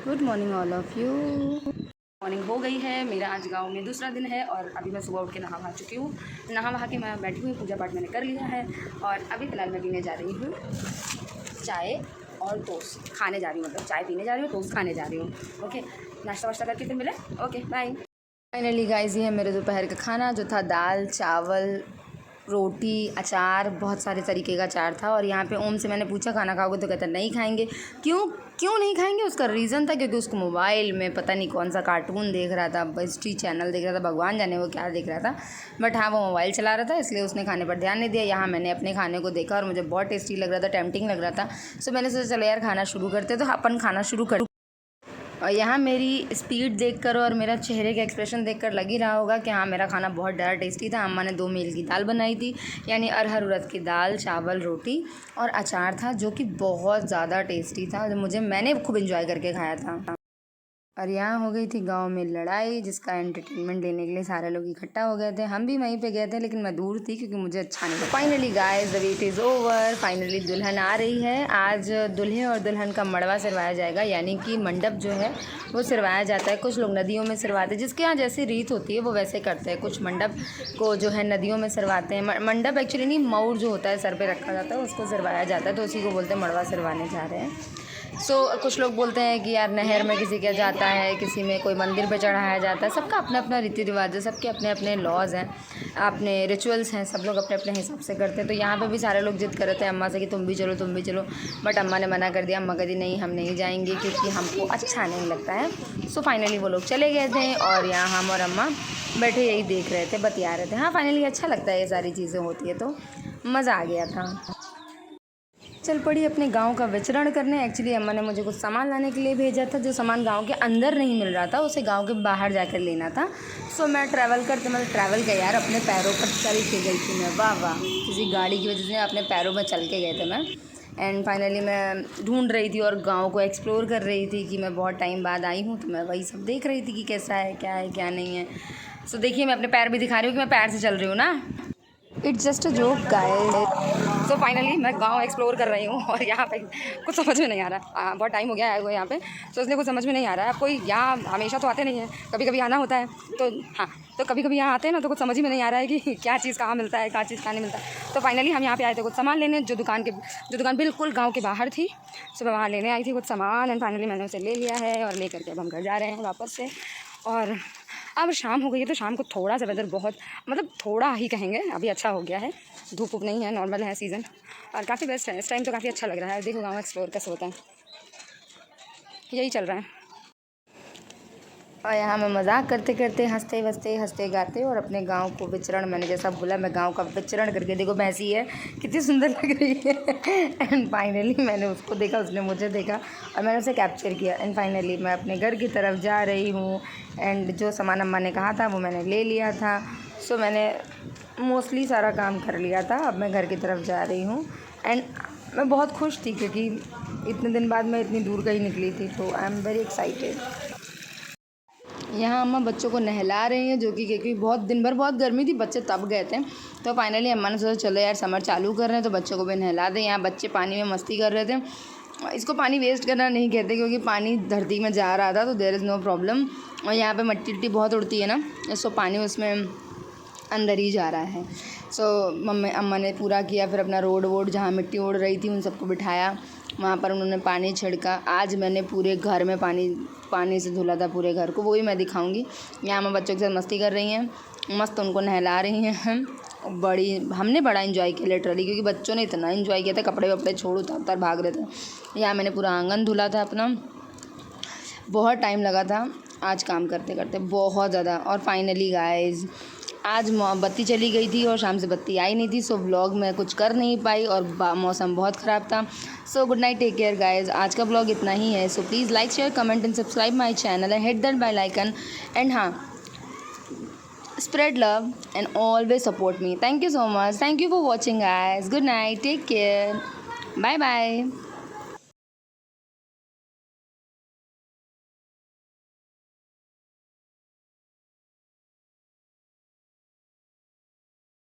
Good morning all of you. Morning हो गई है, मेरा आज गांव में दूसरा दिन है और अभी मैं सुबह उठ के नहा वहा चुकी हूँ। नहा वहा के मैं बैठी हुई, पूजा पाठ मैंने कर लिया है और अभी फ़िलहाल मैं पीने जा रही हूँ चाय और टोस्ट खाने जा रही हूँ, मतलब चाय पीने जा रही हूँ, टोस्ट खाने जा रही हूँ। ओके, नाश्ता वाश्ता करके फिर मिले। Okay bye. फाइनली गाइस, ये है मेरे दोपहर का खाना जो था दाल चावल रोटी अचार, बहुत सारे तरीके का अचार था। और यहाँ पे ओम से मैंने पूछा खाना खाओगे, तो कहता नहीं खाएंगे। क्यों क्यों नहीं खाएंगे? उसका रीज़न था क्योंकि उसको मोबाइल में पता नहीं कौन सा कार्टून देख रहा था, हिस्ट्री चैनल देख रहा था, भगवान जाने वो क्या देख रहा था। बट हाँ, वो मोबाइल चला रहा था, इसलिए उसने खाने पर ध्यान नहीं दिया। यहाँ मैंने अपने खाने को देखा और मुझे बहुत टेस्टी लग रहा था, टेम्पटिंग लग रहा था। सो मैंने सोचा चलो यार खाना शुरू करते, तो अपन खाना शुरू कर। और यहाँ मेरी स्पीड देखकर और मेरा चेहरे का एक्सप्रेशन देखकर लग ही रहा होगा कि हाँ, मेरा खाना बहुत ज़्यादा टेस्टी था। अम्मा ने 2 मील की दाल बनाई थी, यानी अरहर उड़द की दाल, चावल, रोटी और अचार था, जो कि बहुत ज़्यादा टेस्टी था। मैंने खूब इन्जॉय करके खाया था। और यहाँ हो गई थी गांव में लड़ाई, जिसका एंटरटेनमेंट लेने के लिए सारे लोग इकट्ठा हो गए थे। हम भी वहीं पे गए थे, लेकिन मैं दूर थी क्योंकि मुझे अच्छा नहीं था। Finally guys, the wait is over. Finally दुल्हन आ रही है। आज दुल्हे और दुल्हन का मड़वा सिरवाया जाएगा, यानी कि मंडप जो है वो सिरवाया जाता है। कुछ लोग नदियों में सिरवाते हैं, जिसके यहाँ जैसी रीत होती है वो वैसे करते हैं। कुछ मंडप को जो है नदियों में सिरवाते हैं। मंडप एक्चुअली नहीं, मऊर जो होता है सर पर रखा जाता है, उसको सिरवाया जाता है, तो उसी को बोलते हैं मड़वा सिरवाने जा रहे हैं। कुछ लोग बोलते हैं कि यार नहर में किसी के जाता है, किसी में कोई मंदिर पे चढ़ाया जाता है। सबका अपना अपना रीति रिवाज है, सबके अपने अपने लॉज हैं, अपने रिचुअल्स हैं, सब लोग अपने अपने हिसाब से करते हैं। तो यहाँ पे भी सारे लोग जिद कर रहे थे अम्मा से कि तुम भी चलो तुम भी चलो, बट अम्मा ने मना कर दिया। अम्मा कहती नहीं, हम नहीं जाएंगे क्योंकि हमको अच्छा नहीं लगता है। सो फाइनली वो लोग चले गए थे और यहाँ हम और अम्मा बैठे यही देख रहे थे, बतिया रहे थे। हाँ, फाइनली अच्छा लगता है, ये सारी चीज़ें होती है तो मज़ा आ गया था। चल पड़ी अपने गांव का विचरण करने। एक्चुअली अम्मा ने मुझे कुछ सामान लाने के लिए भेजा था, जो सामान गांव के अंदर नहीं मिल रहा था, उसे गांव के बाहर जाकर लेना था। सो मैं ट्रैवल किया यार, अपने पैरों पर चल के गई थी मैं। वाह वाह, किसी गाड़ी की वजह से अपने पैरों में चल के गए थे मैं। एंड फाइनली मैं ढूंढ रही थी और गाँव को एक्सप्लोर कर रही थी कि मैं बहुत टाइम बाद आई हूँ, तो मैं वही सब देख रही थी कि कैसा है क्या नहीं है। सो देखिए, मैं अपने पैर भी दिखा रही हूँ कि मैं पैर से चल रही हूँ ना। It's just a joke guys. So finally मैं गांव एक्सप्लोर कर रही हूँ और यहाँ पे कुछ समझ में नहीं आ रहा। बहुत टाइम हो गया है वो यहाँ पे, तो इसलिए कुछ समझ में नहीं आ रहा है। आपको यहाँ हमेशा तो आते नहीं है, कभी कभी आना होता है। तो हाँ, तो कभी कभी यहाँ आते हैं ना, तो कुछ समझ ही में नहीं आ रहा है कि क्या चीज़ कहाँ मिलता है, क्या चीज़ कहाँ नहीं मिलता। तो फाइनली हम यहाँ पे आए थे कुछ सामान लेने, जो दुकान बिल्कुल गाँव के बाहर थी। सो मैं वहाँ लेने आई थी कुछ सामान, एंड फाइनली मैंने उसे ले लिया है और लेकर के अब हम घर जा रहे हैं वापस से। और अब शाम हो गई है, तो शाम को थोड़ा सा वेदर बहुत, मतलब थोड़ा ही कहेंगे, अभी अच्छा हो गया है। धूप वूप नहीं है, नॉर्मल है सीज़न, और काफ़ी बेस्ट है इस टाइम, तो काफ़ी अच्छा लग रहा है। देखो गाँव एक्सप्लोर कैसे होता है, यही चल रहा है। और यहाँ मैं मजाक करते करते हंसते गाते और अपने गांव को विचरण, मैंने जैसा बोला मैं गांव का विचरण करके, देखो भैंसी है कितनी सुंदर लग रही है। एंड फाइनली मैंने उसको देखा, उसने मुझे देखा और मैंने उसे कैप्चर किया। एंड फाइनली मैं अपने घर की तरफ जा रही हूँ। एंड जो सामान अम्मा ने कहा था वो मैंने ले लिया था। सो मैंने मोस्टली सारा काम कर लिया था, अब मैं घर की तरफ जा रही हूँ। एंड मैं बहुत खुश थी क्योंकि इतने दिन बाद मैं इतनी दूर कहीं निकली थी, तो आई एम वेरी एक्साइटेड। यहाँ अम्मा बच्चों को नहला रही हैं, जो कि क्योंकि बहुत दिन भर बहुत गर्मी थी, बच्चे तब गए थे। तो फाइनली अम्मा ने सोचा चलो यार समर चालू कर रहे हैं तो बच्चों को भी नहला दें। यहाँ बच्चे पानी में मस्ती कर रहे थे। इसको पानी वेस्ट करना नहीं कहते, क्योंकि पानी धरती में जा रहा था, तो देयर इज़ नो प्रॉब्लम। और यहाँ पे मिट्टी उट्टी बहुत उड़ती है ना, सो पानी उसमें अंदर ही जा रहा है। सो अम्मा ने पूरा किया, फिर अपना रोड वोड जहाँ मिट्टी उड़ रही थी उन सबको बिठाया, वहाँ पर उन्होंने पानी छिड़का। आज मैंने पूरे घर में पानी से धुला था पूरे घर को, वो भी मैं दिखाऊंगी। यहाँ मैं बच्चों के साथ मस्ती कर रही हैं, मस्त उनको नहला रही हैं। हमने बड़ा इन्जॉय किया लिटरली, क्योंकि बच्चों ने इतना इन्जॉय किया था, कपड़े वपड़े छोड़ उतर भाग रहे थे। यहाँ मैंने पूरा आंगन धुला था अपना, बहुत टाइम लगा था आज काम करते करते, बहुत ज़्यादा। और फाइनली गाइस, आज बत्ती चली गई थी और शाम से बत्ती आई नहीं थी, सो व्लॉग मैं कुछ कर नहीं पाई और मौसम बहुत ख़राब था। So good night, take care guys. आज का व्लॉग इतना ही है। So please like share comment and subscribe my channel and hit that bell icon. And हाँ, spread love and always support me. Thank you so much. Thank you for watching guys. Good night, take care, bye bye.